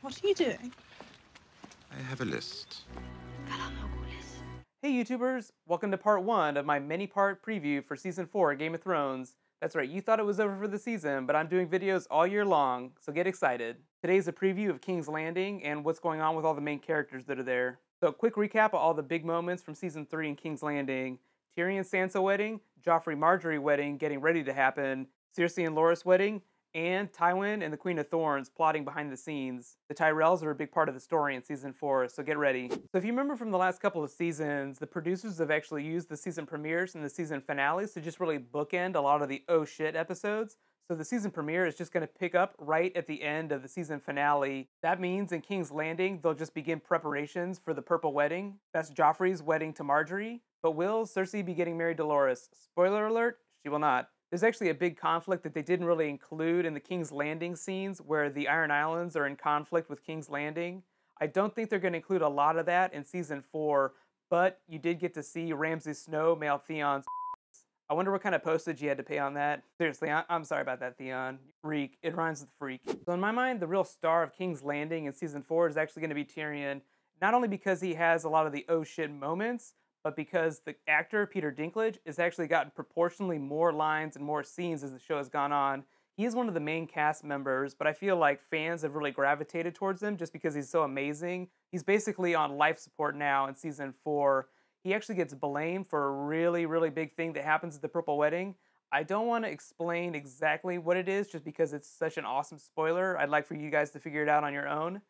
What are you doing? I have a list. Hey YouTubers, welcome to part 1 of my many-part preview for Season 4 of Game of Thrones. That's right, you thought it was over for the season, but I'm doing videos all year long, so get excited. Today's a preview of King's Landing and what's going on with all the main characters that are there. So a quick recap of all the big moments from Season 3 in King's Landing. Tyrion-Sansa wedding, Joffrey-Margaery wedding getting ready to happen, Cersei and Loras wedding, and Tywin and the Queen of Thorns plotting behind the scenes. The Tyrells are a big part of the story in Season 4, so get ready. So if you remember from the last couple of seasons, the producers have actually used the season premieres and the season finales to just really bookend a lot of the oh shit episodes. So the season premiere is just going to pick up right at the end of the season finale. That means in King's Landing, they'll just begin preparations for the Purple Wedding. That's Joffrey's wedding to Margaery. But will Cersei be getting married to Loras? Spoiler alert, she will not. There's actually a big conflict that they didn't really include in the King's Landing scenes where the Iron Islands are in conflict with King's Landing. I don't think they're going to include a lot of that in Season 4, but you did get to see Ramsay Snow mail Theon's. I wonder what kind of postage you had to pay on that. Seriously, I'm sorry about that, Theon. Freak. It rhymes with freak. So in my mind, the real star of King's Landing in Season 4 is actually going to be Tyrion, not only because he has a lot of the oh shit moments, but because the actor, Peter Dinklage, has actually gotten proportionally more lines and more scenes as the show has gone on. He is one of the main cast members, but I feel like fans have really gravitated towards him just because he's so amazing. He's basically on life support now in Season 4. He actually gets blamed for a really big thing that happens at the Purple Wedding. I don't want to explain exactly what it is just because it's such an awesome spoiler. I'd like for you guys to figure it out on your own.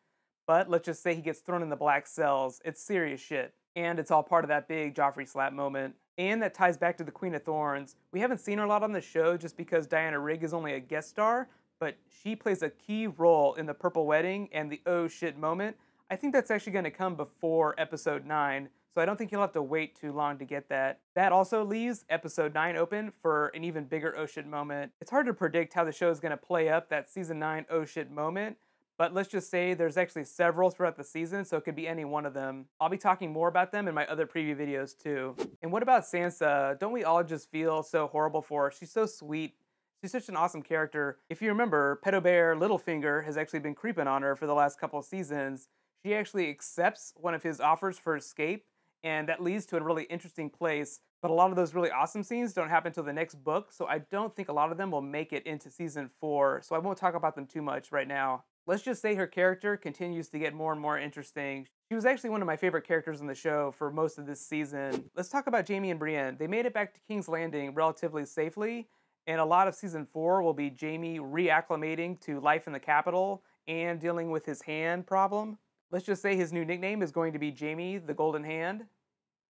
But let's just say he gets thrown in the black cells. It's serious shit. And it's all part of that big Joffrey slap moment. And that ties back to the Queen of Thorns. We haven't seen her a lot on the show just because Diana Rigg is only a guest star, but she plays a key role in the Purple Wedding and the oh shit moment. I think that's actually going to come before Episode 9, so I don't think you'll have to wait too long to get that. That also leaves Episode 9 open for an even bigger oh shit moment. It's hard to predict how the show is going to play up that Season 9 oh shit moment, but let's just say there's actually several throughout the season, so it could be any one of them. I'll be talking more about them in my other preview videos too. And what about Sansa? Don't we all just feel so horrible for her? She's so sweet. She's such an awesome character. If you remember, Pedo Bear Littlefinger has actually been creeping on her for the last couple of seasons. She actually accepts one of his offers for escape, and that leads to a really interesting place. But a lot of those really awesome scenes don't happen until the next book, so I don't think a lot of them will make it into Season 4, so I won't talk about them too much right now. Let's just say her character continues to get more and more interesting. She was actually one of my favorite characters in the show for most of this season. Let's talk about Jaime and Brienne. They made it back to King's Landing relatively safely, and a lot of Season 4 will be Jaime reacclimating to life in the capital and dealing with his hand problem. Let's just say his new nickname is going to be Jaime the Golden Hand.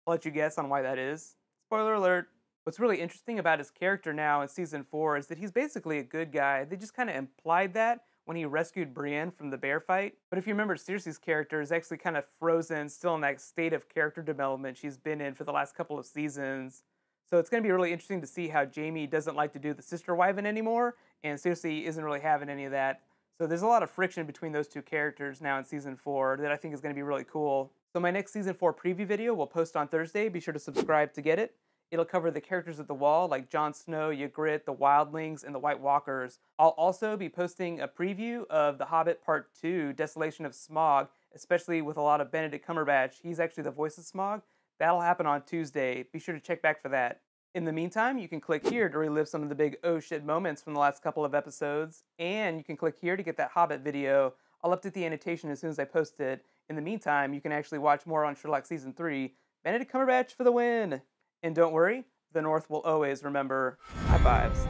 I'll let you guess on why that is. Spoiler alert. What's really interesting about his character now in Season 4 is that he's basically a good guy. They just kind of implied that when he rescued Brienne from the bear fight. But if you remember, Cersei's character is actually kind of frozen, still in that state of character development she's been in for the last couple of seasons. So it's going to be really interesting to see how Jaime doesn't like to do the sister wiving anymore, and Cersei isn't really having any of that. So there's a lot of friction between those two characters now in Season 4 that I think is going to be really cool. So my next Season 4 preview video will post on Thursday. Be sure to subscribe to get it. It'll cover the characters at the wall like Jon Snow, Ygritte, the Wildlings, and the White Walkers. I'll also be posting a preview of The Hobbit Part 2, Desolation of Smaug, especially with a lot of Benedict Cumberbatch. He's actually the voice of Smaug. That'll happen on Tuesday. Be sure to check back for that. In the meantime, you can click here to relive some of the big oh shit moments from the last couple of episodes, and you can click here to get that Hobbit video. I'll update the annotation as soon as I post it. In the meantime, you can actually watch more on Sherlock Season 3. Benedict Cumberbatch for the win! And don't worry, the North will always remember. High fives.